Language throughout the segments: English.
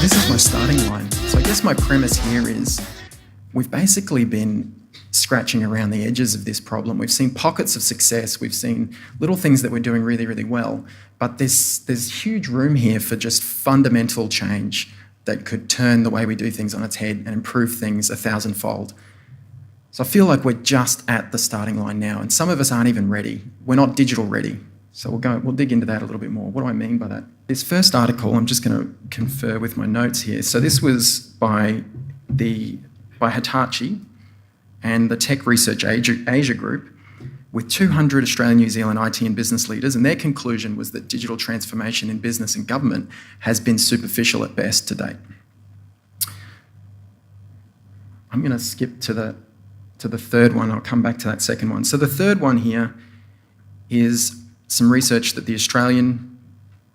This is my starting line. So I guess my premise here is we've basically been scratching around the edges of this problem. We've seen pockets of success. We've seen little things that we're doing really, really well. But there's huge room here for just fundamental change that could turn the way we do things on its head and improve things 1,000-fold. So I feel like we're just at the starting line now, and some of us aren't even ready. We're not digital ready. So we'll dig into that a little bit more. What do I mean by that? This first article, I'm just going to confer with my notes here. So this was by Hitachi and the Tech Research Asia Group with 200 Australian, New Zealand IT and business leaders, and their conclusion was that digital transformation in business and government has been superficial at best to date. I'm going to skip to the third one. I'll come back to that second one. So the third one here is some research that the Australian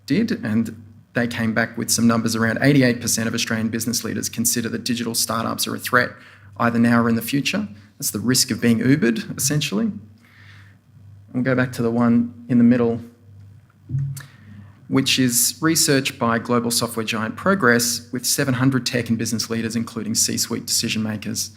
did, and they came back with some numbers. Around 88% of Australian business leaders consider that digital startups are a threat either now or in the future. That's the risk of being Ubered, essentially. We'll go back to the one in the middle, which is research by global software giant Progress with 700 tech and business leaders, including C-suite decision makers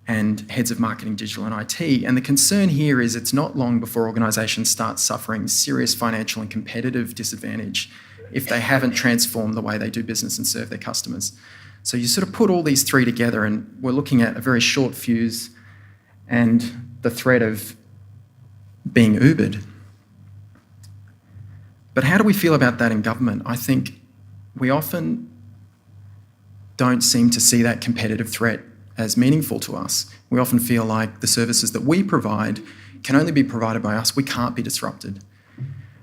and heads of marketing, digital and IT. And the concern here is it's not long before organisations start suffering serious financial and competitive disadvantage if they haven't transformed the way they do business and serve their customers. So you sort of put all these three together and we're looking at a very short fuse and the threat of being Ubered. But how do we feel about that in government? I think we often don't seem to see that competitive threat as meaningful to us. We often feel like the services that we provide can only be provided by us. We can't be disrupted.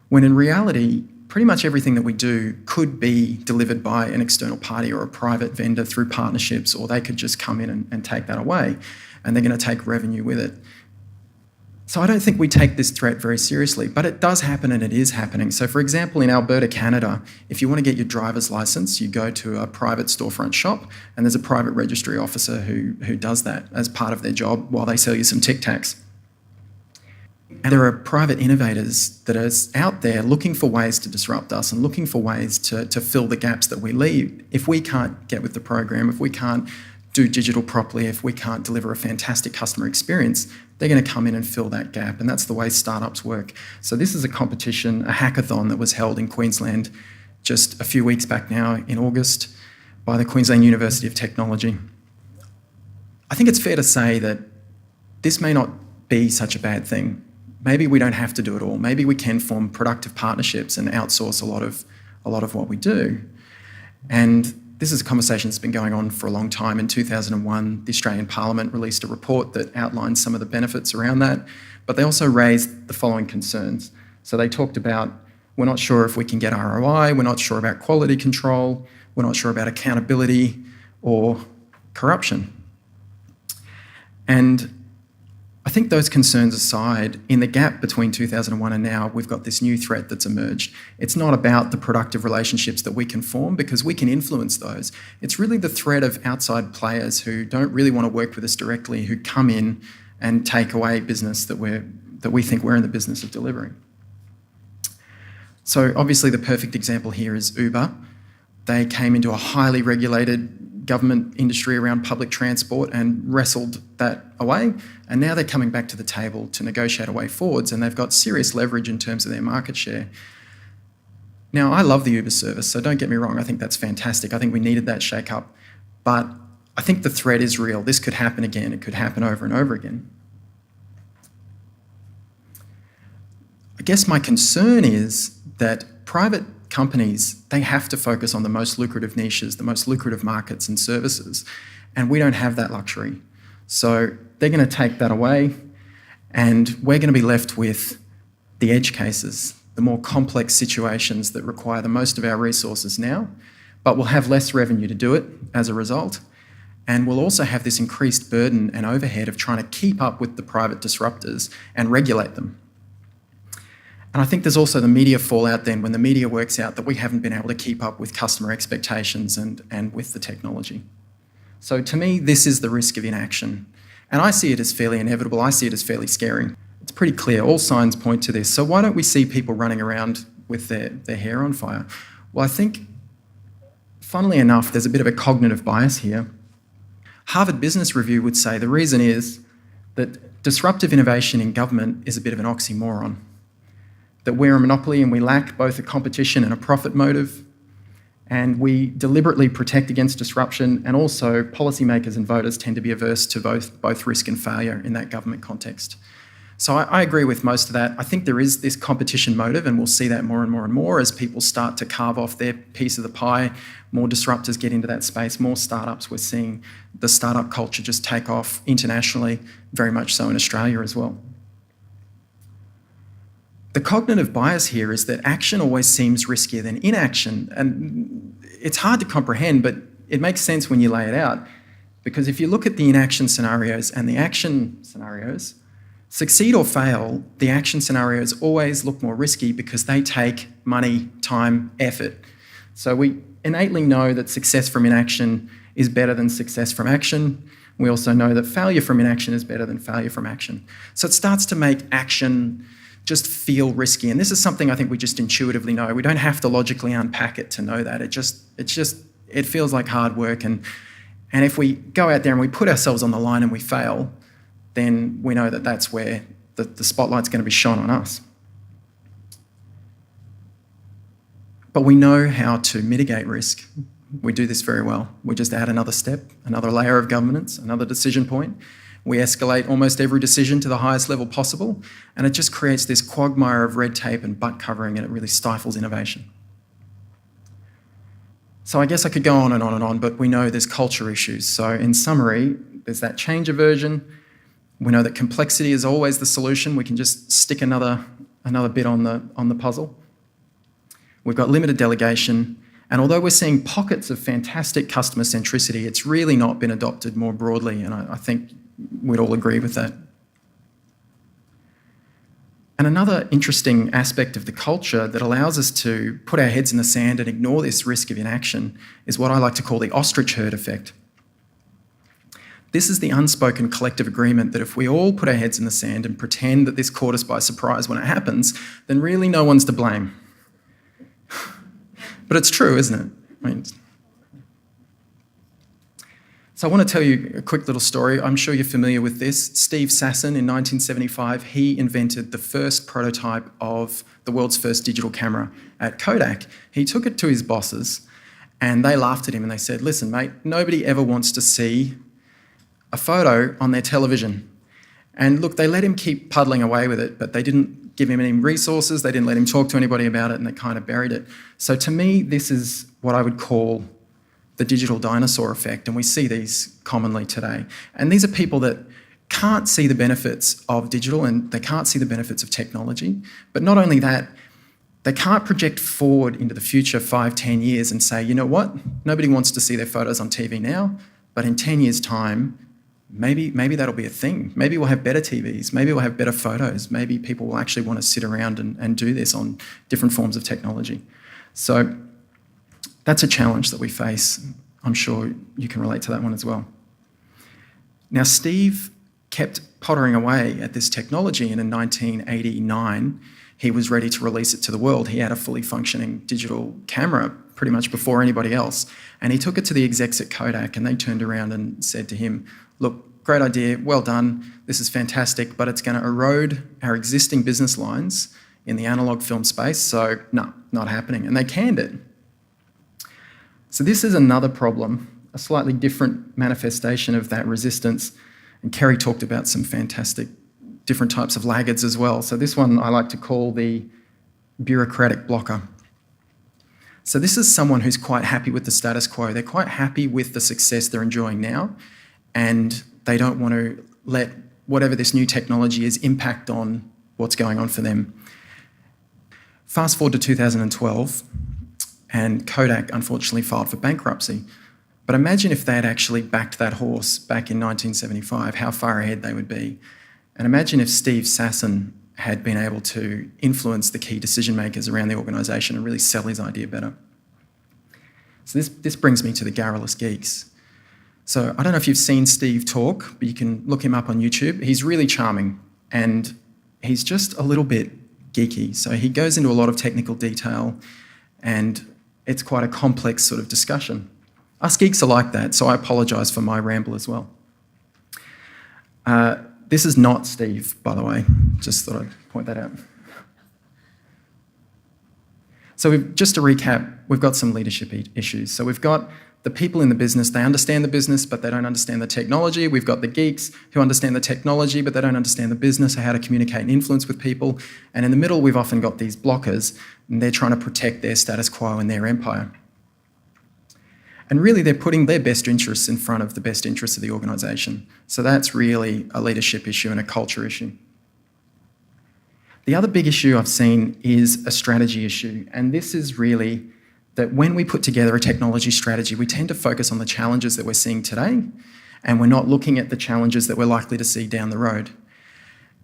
When in reality, pretty much everything that we do could be delivered by an external party or a private vendor through partnerships, or they could just come in and take that away, and they're going to take revenue with it. So I don't think we take this threat very seriously, but it does happen and it is happening. So for example, in Alberta, Canada, if you want to get your driver's license, you go to a private storefront shop and there's a private registry officer who does that as part of their job while they sell you some Tic Tacs. And there are private innovators that are out there looking for ways to disrupt us and looking for ways to fill the gaps that we leave. If we can't get with the program, if we can't do digital properly, if we can't deliver a fantastic customer experience, they're going to come in and fill that gap. And that's the way startups work. So this is a competition, a hackathon that was held in Queensland just a few weeks back now in August by the Queensland University of Technology. I think it's fair to say that this may not be such a bad thing. Maybe we don't have to do it all. Maybe we can form productive partnerships and outsource a lot of what we do. And this is a conversation that's been going on for a long time. In 2001, the Australian Parliament released a report that outlined some of the benefits around that, but they also raised the following concerns. So they talked about, we're not sure if we can get ROI, we're not sure about quality control, we're not sure about accountability or corruption. And I think those concerns aside, in the gap between 2001 and now, we've got this new threat that's emerged. It's not about the productive relationships that we can form because we can influence those. It's really the threat of outside players who don't really want to work with us directly, who come in and take away business that we think we're in the business of delivering. So obviously the perfect example here is Uber. They came into a highly regulated government industry around public transport and wrestled that away, and now they're coming back to the table to negotiate a way forwards, and they've got serious leverage in terms of their market share. Now, I love the Uber service, so don't get me wrong, I think that's fantastic. I think we needed that shake-up, but I think the threat is real. This could happen again. It could happen over and over again. I guess my concern is that private companies, they have to focus on the most lucrative niches, the most lucrative markets and services, and we don't have that luxury. So they're going to take that away, and we're going to be left with the edge cases, the more complex situations that require the most of our resources now, but we'll have less revenue to do it as a result, and we'll also have this increased burden and overhead of trying to keep up with the private disruptors and regulate them. And I think there's also the media fallout then when the media works out that we haven't been able to keep up with customer expectations and with the technology. So to me, this is the risk of inaction. And I see it as fairly inevitable. I see it as fairly scary. It's pretty clear. All signs point to this. So why don't we see people running around with their hair on fire? Well, I think funnily enough, there's a bit of a cognitive bias here. Harvard Business Review would say the reason is that disruptive innovation in government is a bit of an oxymoron, that we're a monopoly and we lack both a competition and a profit motive, and we deliberately protect against disruption, and also policymakers and voters tend to be averse to both risk and failure in that government context. So I agree with most of that. I think there is this competition motive, and we'll see that more and more and more as people start to carve off their piece of the pie, more disruptors get into that space, more startups. We're seeing the startup culture just take off internationally, very much so in Australia as well. The cognitive bias here is that action always seems riskier than inaction, and it's hard to comprehend, but it makes sense when you lay it out, because if you look at the inaction scenarios and the action scenarios, succeed or fail, the action scenarios always look more risky because they take money, time, effort. So we innately know that success from inaction is better than success from action. We also know that failure from inaction is better than failure from action. So it starts to make action just feel risky. And this is something I think we just intuitively know. We don't have to logically unpack it to know that. It feels like hard work. And if we go out there and we put ourselves on the line and we fail, then we know that that's where the spotlight's going to be shone on us. But we know how to mitigate risk. We do this very well. We just add another step, another layer of governance, another decision point. We escalate almost every decision to the highest level possible, and it just creates this quagmire of red tape and butt covering, and it really stifles innovation. So I guess I could go on and on and on, but we know there's culture issues. So in summary, there's that change aversion. We know that complexity is always the solution. We can just stick another bit on the puzzle. We've got limited delegation, and although we're seeing pockets of fantastic customer centricity, it's really not been adopted more broadly, and I think we'd all agree with that. And another interesting aspect of the culture that allows us to put our heads in the sand and ignore this risk of inaction is what I like to call the ostrich herd effect. This is the unspoken collective agreement that if we all put our heads in the sand and pretend that this caught us by surprise when it happens, then really no one's to blame. But it's true, isn't it? So I want to tell you a quick little story. I'm sure you're familiar with this. Steve Sasson in 1975, he invented the first prototype of the world's first digital camera at Kodak. He took it to his bosses and they laughed at him and they said, "Listen, mate, nobody ever wants to see a photo on their television." And look, they let him keep puddling away with it, but they didn't give him any resources, they didn't let him talk to anybody about it, and they kind of buried it. So to me, this is what I would call the digital dinosaur effect, and we see these commonly today. And these are people that can't see the benefits of digital and they can't see the benefits of technology, but not only that, they can't project forward into the future 5, 10 years and say, you know what, nobody wants to see their photos on TV now, but in 10 years' time, maybe that'll be a thing. Maybe we'll have better TVs. Maybe we'll have better photos. Maybe people will actually want to sit around and do this on different forms of technology. So that's a challenge that we face. I'm sure you can relate to that one as well. Now, Steve kept pottering away at this technology, and in 1989, he was ready to release it to the world. He had a fully functioning digital camera pretty much before anybody else. And he took it to the execs at Kodak, and they turned around and said to him, "Look, great idea, well done, this is fantastic, but it's going to erode our existing business lines in the analogue film space, so no, not happening." And they canned it. So this is another problem, a slightly different manifestation of that resistance. And Kerry talked about some fantastic different types of laggards as well. So this one I like to call the bureaucratic blocker. So this is someone who's quite happy with the status quo. They're quite happy with the success they're enjoying now, and they don't want to let whatever this new technology is impact on what's going on for them. Fast forward to 2012, and Kodak unfortunately filed for bankruptcy. But imagine if they had actually backed that horse back in 1975, how far ahead they would be. And imagine if Steve Sasson had been able to influence the key decision makers around the organisation and really sell his idea better. So this brings me to the garrulous geeks. So I don't know if you've seen Steve talk, but you can look him up on YouTube. He's really charming and he's just a little bit geeky. So he goes into a lot of technical detail, and it's quite a complex sort of discussion. Us geeks are like that, so I apologise for my ramble as well. This is not Steve, by the way. Just thought I'd point that out. So just to recap, we've got some leadership issues. So we've got the people in the business, they understand the business, but they don't understand the technology. We've got the geeks who understand the technology, but they don't understand the business or how to communicate and influence with people. And in the middle, we've often got these blockers, and they're trying to protect their status quo and their empire. And really, they're putting their best interests in front of the best interests of the organisation. So that's really a leadership issue and a culture issue. The other big issue I've seen is a strategy issue, and this is really that when we put together a technology strategy, we tend to focus on the challenges that we're seeing today, and we're not looking at the challenges that we're likely to see down the road.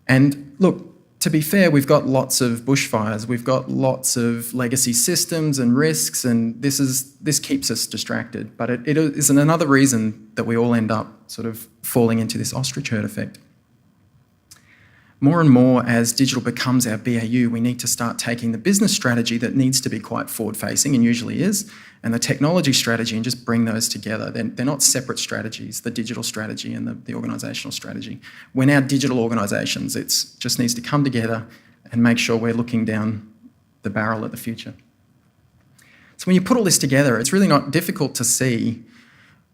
And look, to be fair, we've got lots of bushfires, we've got lots of legacy systems and risks, and this keeps us distracted. But it is another reason that we all end up sort of falling into this ostrich herd effect. More and more, as digital becomes our BAU, we need to start taking the business strategy that needs to be quite forward-facing, and usually is, and the technology strategy, and just bring those together. They're not separate strategies, the digital strategy and the organisational strategy. We're now digital organisations. It just needs to come together and make sure we're looking down the barrel at the future. So when you put all this together, it's really not difficult to see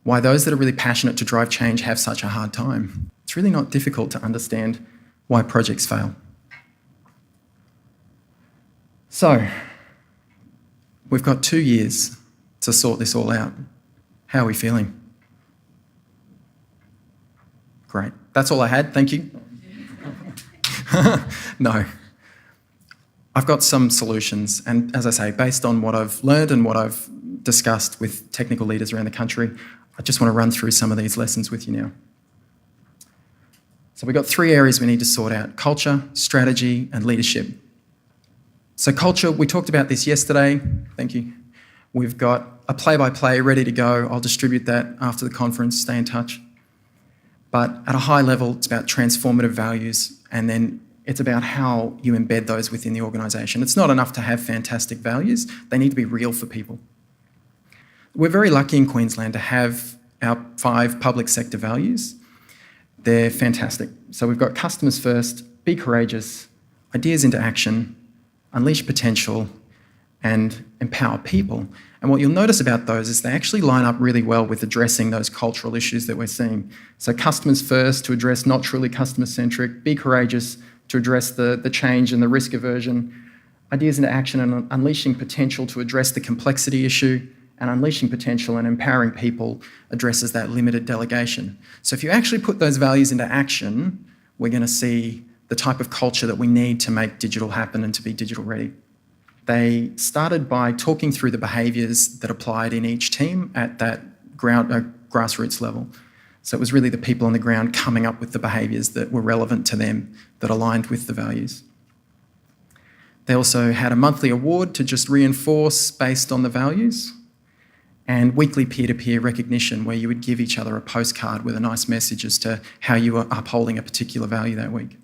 why those that are really passionate to drive change have such a hard time. It's really not difficult to understand why projects fail. So, we've got 2 years to sort this all out. How are we feeling? Great. That's all I had. Thank you. No. I've got some solutions, and as I say, based on what I've learned and what I've discussed with technical leaders around the country, I just want to run through some of these lessons with you now. So we've got 3 areas we need to sort out: culture, strategy, and leadership. So culture, we talked about this yesterday. Thank you. We've got a play-by-play ready to go. I'll distribute that after the conference. Stay in touch. But at a high level, it's about transformative values, and then it's about how you embed those within the organisation. It's not enough to have fantastic values. They need to be real for people. We're very lucky in Queensland to have our 5 public sector values. They're fantastic. So we've got customers first, be courageous, ideas into action, unleash potential, and empower people. And what you'll notice about those is they actually line up really well with addressing those cultural issues that we're seeing. So customers first, to address not truly customer-centric, be courageous, to address the change and the risk aversion, ideas into action and unleashing potential to address the complexity issue, and unleashing potential and empowering people addresses that limited delegation. So if you actually put those values into action, we're going to see the type of culture that we need to make digital happen and to be digital ready. They started by talking through the behaviours that applied in each team at that grassroots level. So it was really the people on the ground coming up with the behaviours that were relevant to them, that aligned with the values. They also had a monthly award to just reinforce based on the values, and weekly peer-to-peer recognition where you would give each other a postcard with a nice message as to how you were upholding a particular value that week.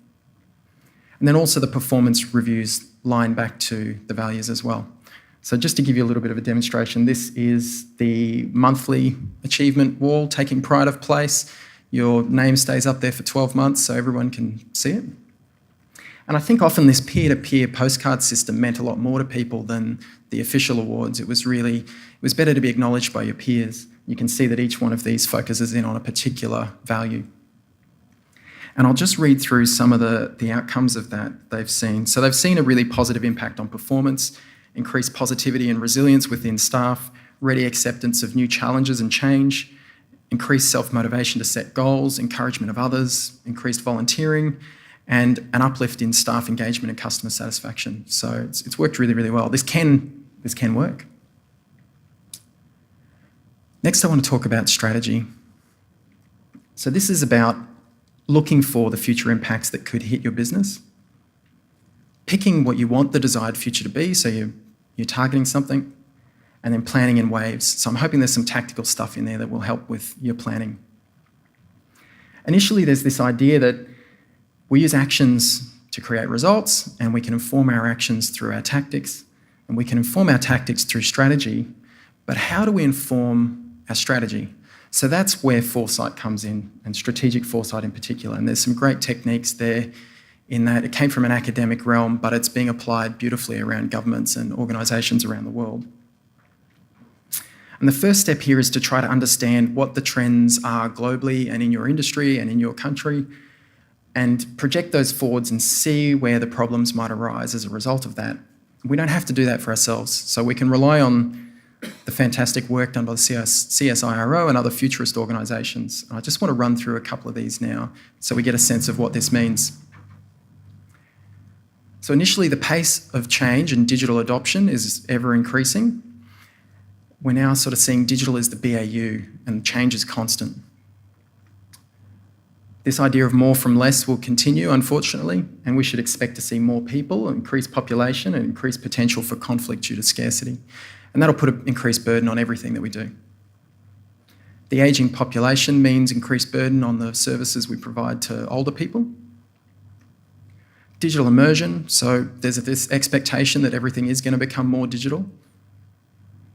And then also the performance reviews line back to the values as well. So just to give you a little bit of a demonstration, this is the monthly achievement wall taking pride of place. Your name stays up there for 12 months so everyone can see it. And I think often this peer-to-peer postcard system meant a lot more to people than the official awards. It was better to be acknowledged by your peers. You can see that each one of these focuses in on a particular value. And I'll just read through some of the outcomes of that they've seen. So they've seen a really positive impact on performance, increased positivity and resilience within staff, ready acceptance of new challenges and change, increased self-motivation to set goals, encouragement of others, increased volunteering, and an uplift in staff engagement and customer satisfaction. So it's worked really, really well. This can work. Next, I want to talk about strategy. So this is about looking for the future impacts that could hit your business, picking what you want the desired future to be, so you're targeting something, and then planning in waves. So I'm hoping there's some tactical stuff in there that will help with your planning. Initially, there's this idea that we use actions to create results, and we can inform our actions through our tactics. and we can inform our tactics through strategy, but how do we inform our strategy? So that's where foresight comes in, and strategic foresight in particular. And there's some great techniques there in that it came from an academic realm, but it's being applied beautifully around governments and organisations around the world. And the first step here is to try to understand what the trends are globally and in your industry and in your country, and project those forwards and see where the problems might arise as a result of that. We don't have to do that for ourselves, so we can rely on the fantastic work done by the CSIRO and other futurist organisations. I just want to run through a couple of these now so we get a sense of what this means. So initially, the pace of change and digital adoption is ever increasing. We're now sort of seeing digital as the BAU, and change is constant. This idea of more from less will continue, unfortunately, and we should expect to see more people, increased population, and increased potential for conflict due to scarcity. And that'll put an increased burden on everything that we do. The ageing population means increased burden on the services we provide to older people. Digital immersion, so there's this expectation that everything is going to become more digital.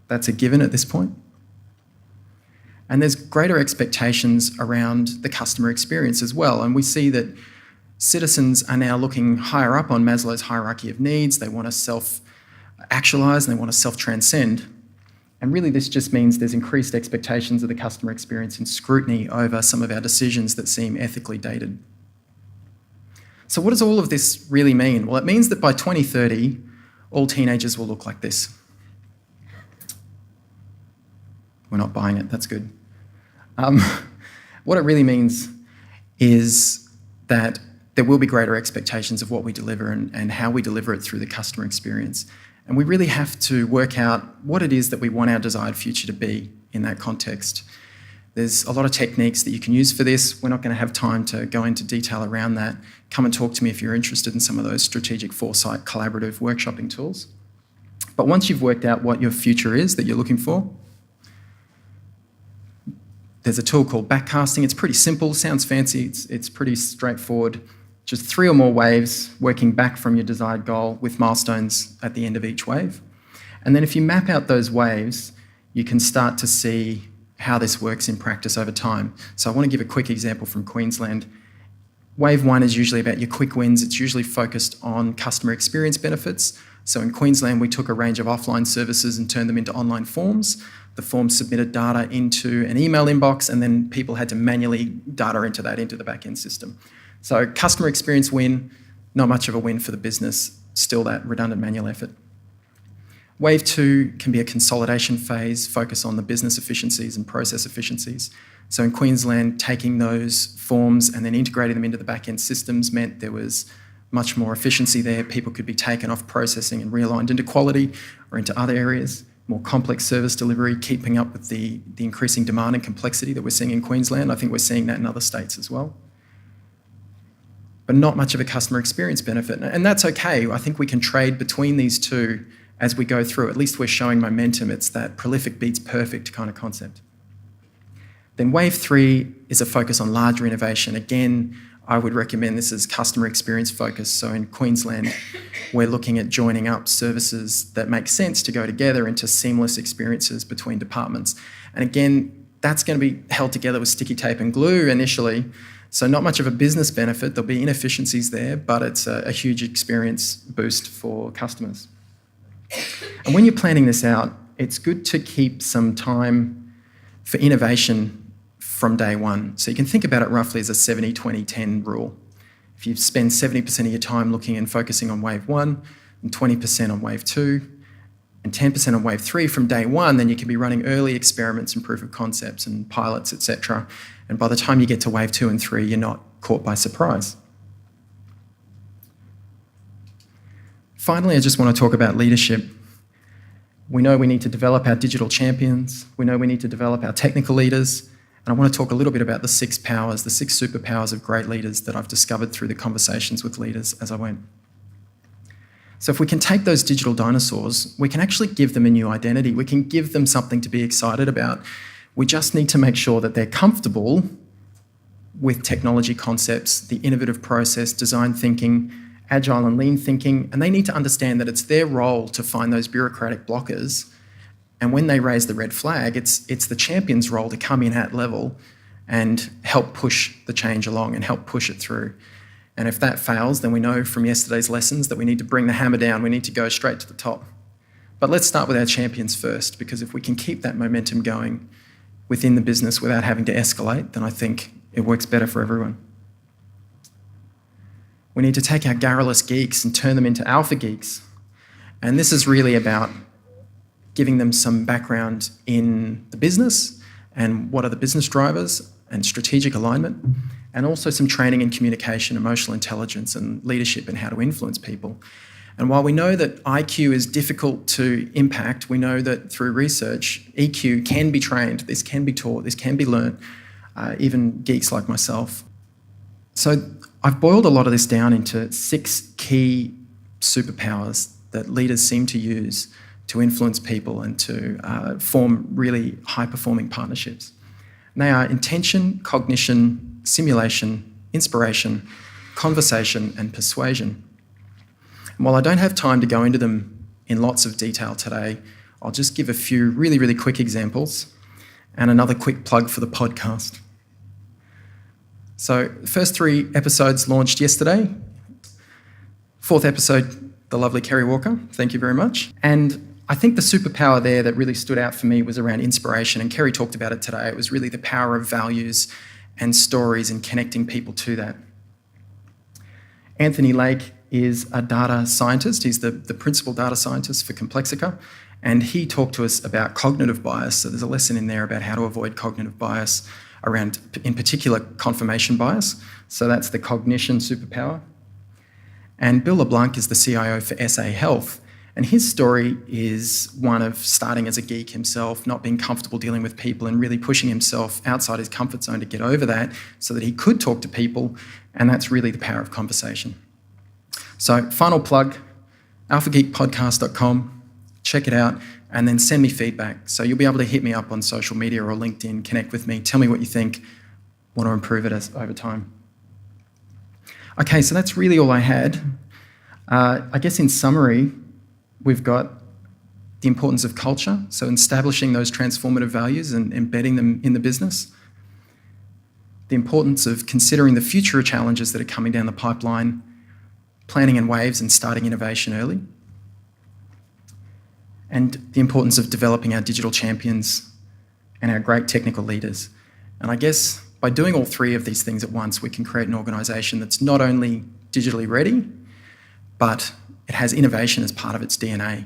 That's a given at this point. And there's greater expectations around the customer experience as well. And we see that citizens are now looking higher up on Maslow's hierarchy of needs. They want to self-actualise and they want to self-transcend. And really this just means there's increased expectations of the customer experience and scrutiny over some of our decisions that seem ethically dated. So what does all of this really mean? Well, it means that by 2030, all teenagers will look like this. We're not buying it, that's good. What it really means is that there will be greater expectations of what we deliver and how we deliver it through the customer experience. And we really have to work out what it is that we want our desired future to be in that context. There's a lot of techniques that you can use for this. We're not going to have time to go into detail around that. Come and talk to me if you're interested in some of those strategic foresight collaborative workshopping tools. But once you've worked out what your future is that you're looking for, there's a tool called Backcasting. It's pretty simple, sounds fancy, it's pretty straightforward. Just 3 or more waves working back from your desired goal with milestones at the end of each wave. And then if you map out those waves, you can start to see how this works in practice over time. So I want to give a quick example from Queensland. Wave 1 is usually about your quick wins. It's usually focused on customer experience benefits. So in Queensland, we took a range of offline services and turned them into online forms. The forms submitted data into an email inbox, and then people had to manually data into that into the back-end system. So customer experience win, not much of a win for the business, still that redundant manual effort. Wave 2 can be a consolidation phase, focus on the business efficiencies and process efficiencies. So in Queensland, taking those forms and then integrating them into the back-end systems meant there was much more efficiency there. People could be taken off processing and realigned into quality or into other areas. More complex service delivery, keeping up with the increasing demand and complexity that we're seeing in Queensland. I think we're seeing that in other states as well. But not much of a customer experience benefit. And that's okay. I think we can trade between these two as we go through. At least we're showing momentum. It's that prolific beats perfect kind of concept. Then wave 3 is a focus on larger innovation. Again, I would recommend this as customer experience focused. So in Queensland, we're looking at joining up services that make sense to go together into seamless experiences between departments. And again, that's going to be held together with sticky tape and glue initially. So not much of a business benefit. There'll be inefficiencies there, but it's a huge experience boost for customers. And when you're planning this out, it's good to keep some time for innovation from day one. So you can think about it roughly as a 70-20-10 rule. If you spend 70% of your time looking and focusing on wave 1 and 20% on wave 2 and 10% on wave 3 from day one, then you can be running early experiments and proof of concepts and pilots, etc. And by the time you get to wave 2 and 3, you're not caught by surprise. Finally, I just want to talk about leadership. We know we need to develop our digital champions. We know we need to develop our technical leaders. And I want to talk a little bit about the 6 powers, the 6 superpowers of great leaders that I've discovered through the conversations with leaders as I went. So if we can take those digital dinosaurs, we can actually give them a new identity. We can give them something to be excited about. We just need to make sure that they're comfortable with technology concepts, the innovative process, design thinking, agile and lean thinking, and they need to understand that it's their role to find those bureaucratic blockers. And when they raise the red flag, it's the champion's role to come in at level and help push the change along and help push it through. And if that fails, then we know from yesterday's lessons that we need to bring the hammer down. We need to go straight to the top. But let's start with our champions first, because if we can keep that momentum going within the business without having to escalate, then I think it works better for everyone. We need to take our garrulous geeks and turn them into alpha geeks. And this is really about giving them some background in the business and what are the business drivers and strategic alignment, and also some training in communication, emotional intelligence, and leadership and how to influence people. And while we know that IQ is difficult to impact, we know that through research, EQ can be trained, this can be taught, this can be learnt, even geeks like myself. So I've boiled a lot of this down into 6 key superpowers that leaders seem to use to influence people and to form really high-performing partnerships. And they are intention, cognition, simulation, inspiration, conversation, and persuasion. And while I don't have time to go into them in lots of detail today, I'll just give a few really, really quick examples and another quick plug for the podcast. So the first 3 episodes launched yesterday. 4th episode, the lovely Kerry Walker. Thank you very much. And I think the superpower there that really stood out for me was around inspiration, and Kerry talked about it today. It was really the power of values and stories and connecting people to that. Anthony Lake is a data scientist. He's the principal data scientist for Complexica, and he talked to us about cognitive bias. So there's a lesson in there about how to avoid cognitive bias around, in particular, confirmation bias. So that's the cognition superpower. And Bill LeBlanc is the CIO for SA Health, and his story is one of starting as a geek himself, not being comfortable dealing with people and really pushing himself outside his comfort zone to get over that so that he could talk to people, and that's really the power of conversation. So final plug, alphageekpodcast.com, check it out, and then send me feedback. So you'll be able to hit me up on social media or LinkedIn, connect with me, tell me what you think, want to improve it over time. Okay, so that's really all I had. I guess in summary, we've got the importance of culture, so establishing those transformative values and embedding them in the business. The importance of considering the future challenges that are coming down the pipeline, planning in waves and starting innovation early. And the importance of developing our digital champions and our great technical leaders. And I guess by doing all 3 of these things at once, we can create an organisation that's not only digitally ready, but it has innovation as part of its DNA.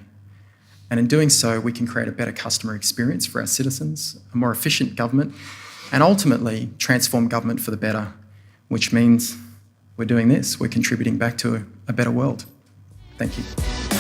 And in doing so, we can create a better customer experience for our citizens, a more efficient government, and ultimately transform government for the better, which means we're doing this, we're contributing back to a better world. Thank you.